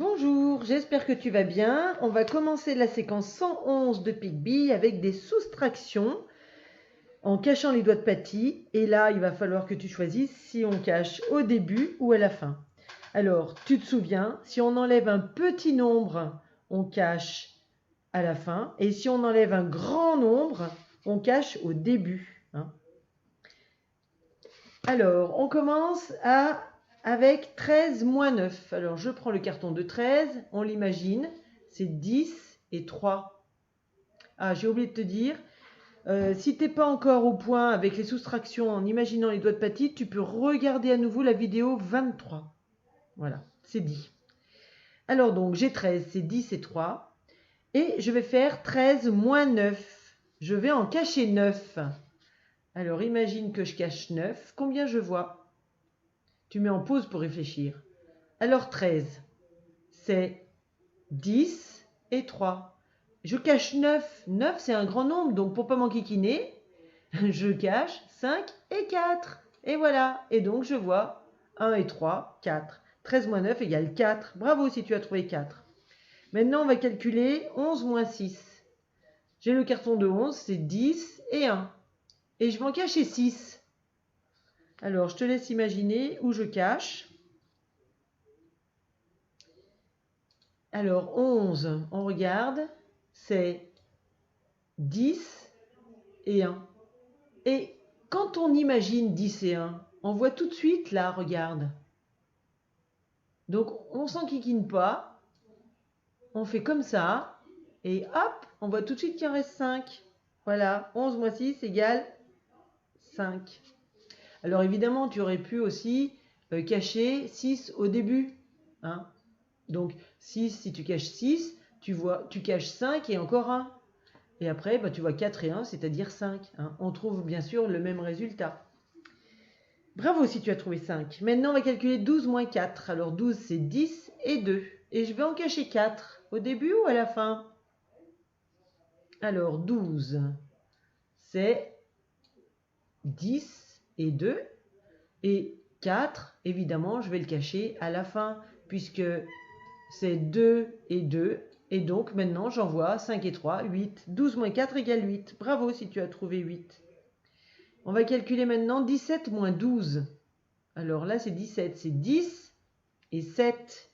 Bonjour, j'espère que tu vas bien. On va commencer la séquence 111 de Pigby avec des soustractions en cachant les doigts de Patty. Et là, il va falloir que tu choisisses si on cache au début ou à la fin. Alors, tu te souviens, si on enlève un petit nombre, on cache à la fin. Et si on enlève un grand nombre, on cache au début. Alors, on commence avec 13 moins 9. Alors, je prends le carton de 13, on l'imagine, c'est 10 et 3. Ah, j'ai oublié de te dire, si tu n'es pas encore au point avec les soustractions en imaginant les doigts de Patty, tu peux regarder à nouveau la vidéo 23. Voilà, c'est dit. Alors donc, j'ai 13, c'est 10 et 3. Et je vais faire 13 moins 9. Je vais en cacher 9. Alors, imagine que je cache 9. Combien je vois ? Tu mets en pause pour réfléchir. Alors 13, c'est 10 et 3. Je cache 9. 9, c'est un grand nombre, donc pour ne pas m'enquiquiner, je cache 5 et 4. Et voilà. Et donc je vois 1 et 3, 4. 13 moins 9 égale 4. Bravo si tu as trouvé 4. Maintenant, on va calculer 11 moins 6. J'ai le carton de 11, c'est 10 et 1. Et je vais en cacher 6. Alors, je te laisse imaginer où je cache. Alors, 11, on regarde, c'est 10 et 1. Et quand on imagine 10 et 1, on voit tout de suite là, regarde. Donc, on ne s'enquiquine pas, on fait comme ça, et hop, on voit tout de suite qu'il en reste 5. Voilà, 11 moins 6 égale 5. Alors évidemment, tu aurais pu aussi cacher 6 au début. Donc 6, si tu caches 6, tu caches 5 et encore 1. Et après, tu vois 4 et 1, c'est-à-dire 5. On trouve bien sûr le même résultat. Bravo si tu as trouvé 5. Maintenant, on va calculer 12 moins 4. Alors 12, c'est 10 et 2. Et je vais en cacher 4. Au début ou à la fin ? Alors 12, c'est 10 et 2. Et 4, évidemment, je vais le cacher à la fin, puisque c'est 2 et 2. Et donc, maintenant, j'en vois 5 et 3, 8. 12 moins 4 égale 8. Bravo si tu as trouvé 8. On va calculer maintenant 17 moins 12. Alors là, c'est 17. C'est 10 et 7.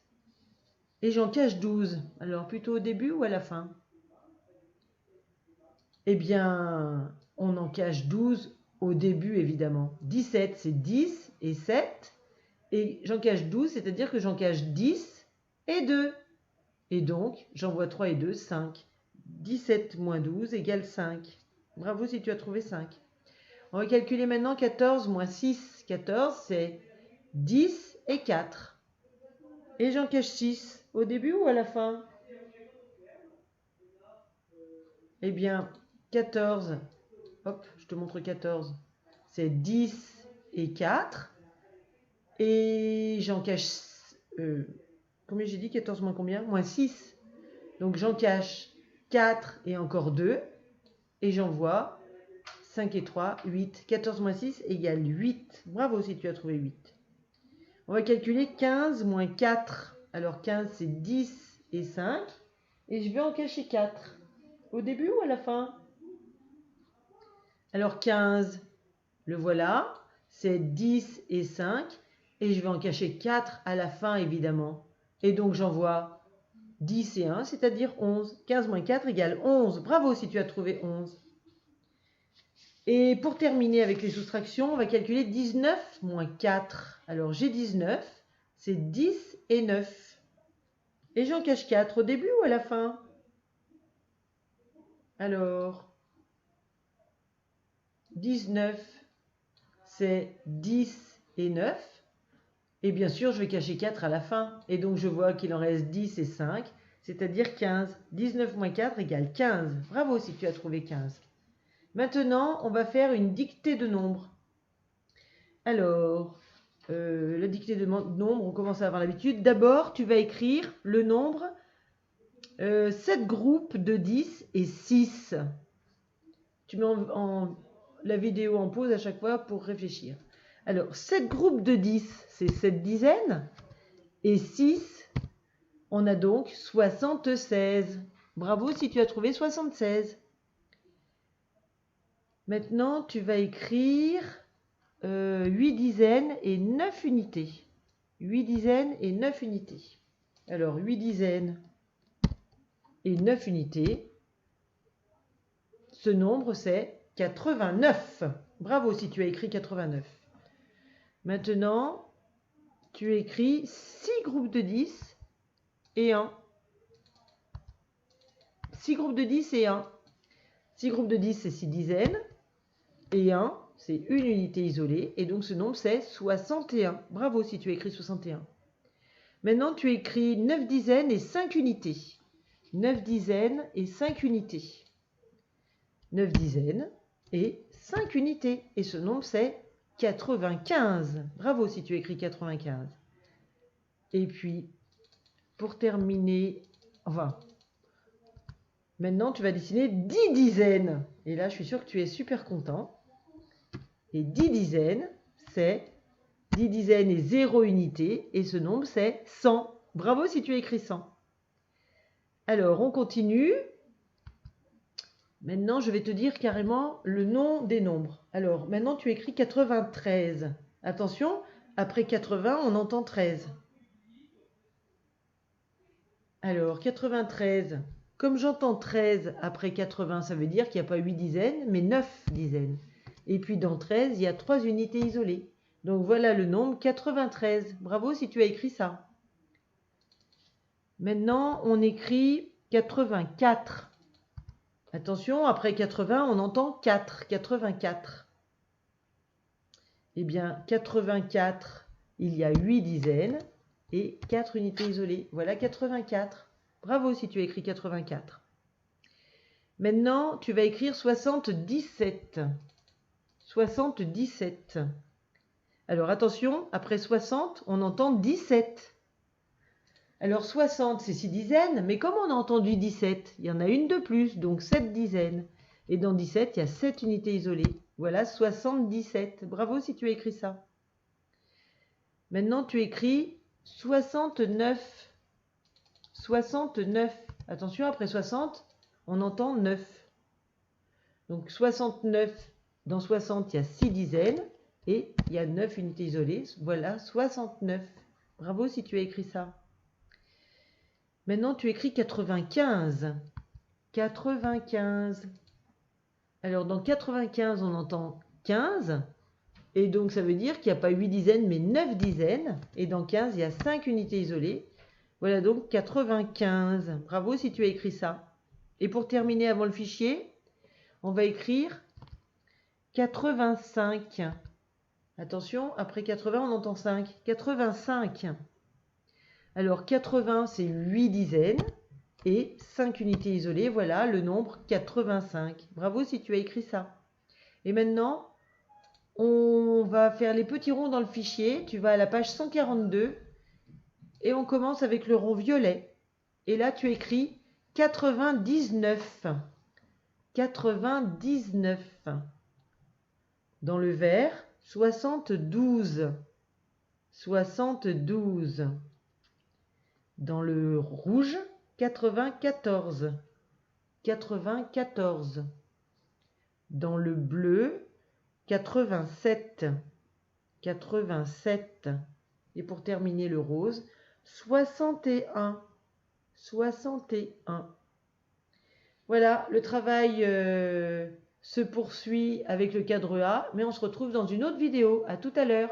Et j'en cache 12. Alors, plutôt au début ou à la fin ? Eh bien, on en cache 12 au début, évidemment. 17, c'est 10 et 7. Et j'en cache 12, c'est-à-dire que j'en cache 10 et 2. Et donc, j'en vois 3 et 2, 5. 17 moins 12 égale 5. Bravo si tu as trouvé 5. On va calculer maintenant 14 moins 6. 14, c'est 10 et 4. Et j'en cache 6. Au début ou à la fin ? Eh bien, 14, hop, je te montre 14. C'est 10 et 4. Et j'en cache... combien j'ai dit 14 moins combien ? Moins 6. Donc j'en cache 4 et encore 2. Et j'en vois 5 et 3, 8. 14 moins 6 égale 8. Bravo si tu as trouvé 8. On va calculer 15 moins 4. Alors 15, c'est 10 et 5. Et je vais en cacher 4. Au début ou à la fin ? Alors 15, le voilà. C'est 10 et 5. Et je vais en cacher 4 à la fin, évidemment. Et donc j'en vois 10 et 1, c'est-à-dire 11. 15 moins 4 égale 11. Bravo si tu as trouvé 11. Et pour terminer avec les soustractions, on va calculer 19 moins 4. Alors j'ai 19, c'est 10 et 9. Et j'en cache 4 au début ou à la fin ? Alors, 19, c'est 10 et 9. Et bien sûr, je vais cacher 4 à la fin. Et donc je vois qu'il en reste 10 et 5, c'est-à-dire 15. 19 moins 4 égale 15. Bravo si tu as trouvé 15. Maintenant, on va faire une dictée de nombres. Alors, la dictée de nombres, on commence à avoir l'habitude. D'abord, tu vas écrire le nombre 7 groupes de 10 et 6. Tu mets la vidéo en pause à chaque fois pour réfléchir. Alors, 7 groupes de 10, c'est 7 dizaines. Et 6, On a donc 76. Bravo si tu as trouvé 76. Maintenant, tu vas écrire 8 dizaines et 9 unités. 8 dizaines et 9 unités. Alors, 8 dizaines et 9 unités. Ce nombre, c'est 89. Bravo si tu as écrit 89. Maintenant, tu écris 6 groupes de 10 et 1. 6 groupes de 10 et 1. 6 groupes de 10, c'est 6 dizaines. Et 1, c'est une unité isolée. Et donc, ce nombre, c'est 61. Bravo si tu as écrit 61. Maintenant, tu écris 9 dizaines et 5 unités. 9 dizaines et 5 unités. 9 dizaines et 5 unités. Et ce nombre, c'est 95. Bravo si tu écris 95. Et puis, pour terminer, enfin, maintenant, tu vas dessiner 10 dizaines. Et là, je suis sûre que tu es super content. Et 10 dizaines, c'est 10 dizaines et 0 unité. Et ce nombre, c'est 100. Bravo si tu as écrit 100. Alors, on continue. Maintenant, je vais te dire carrément le nom des nombres. Alors, maintenant, tu écris 93. Attention, après 80, on entend 13. Alors, 93. Comme j'entends 13 après 80, ça veut dire qu'il n'y a pas 8 dizaines, mais 9 dizaines. Et puis dans 13, il y a 3 unités isolées. Donc voilà le nombre 93. Bravo si tu as écrit ça. Maintenant, on écrit 84. Attention, après 80, on entend 4. 84. Eh bien, 84, il y a 8 dizaines et 4 unités isolées. Voilà 84. Bravo si tu as écrit 84. Maintenant, tu vas écrire 77. 77. Alors attention, après 60, on entend 17. Alors 60, c'est 6 dizaines, mais comme on a entendu 17, il y en a une de plus, donc 7 dizaines. Et dans 17, il y a 7 unités isolées. Voilà 77. Bravo si tu as écrit ça. Maintenant, tu écris 69. 69. Attention, après 60, on entend 9. Donc 69, dans 60, il y a 6 dizaines et il y a 9 unités isolées. Voilà, 69. Bravo si tu as écrit ça. Maintenant, tu écris 95. 95. Alors, dans 95, on entend 15. Et donc, ça veut dire qu'il n'y a pas 8 dizaines, mais 9 dizaines. Et dans 15, il y a 5 unités isolées. Voilà donc 95. Bravo si tu as écrit ça. Et pour terminer avant le fichier, on va écrire 85. Attention, après 80, on entend 5. 85. Alors 80, c'est 8 dizaines et 5 unités isolées. Voilà le nombre 85. Bravo si tu as écrit ça. Et maintenant, on va faire les petits ronds dans le fichier. Tu vas à la page 142 et on commence avec le rond violet. Et là, tu écris 99. 99. Dans le vert, 72. 72. Dans le rouge, 94. 94. Dans le bleu, 87. 87. Et pour terminer le rose, 61. 61. Voilà, le travail se poursuit avec le cadre A, mais on se retrouve dans une autre vidéo. À tout à l'heure.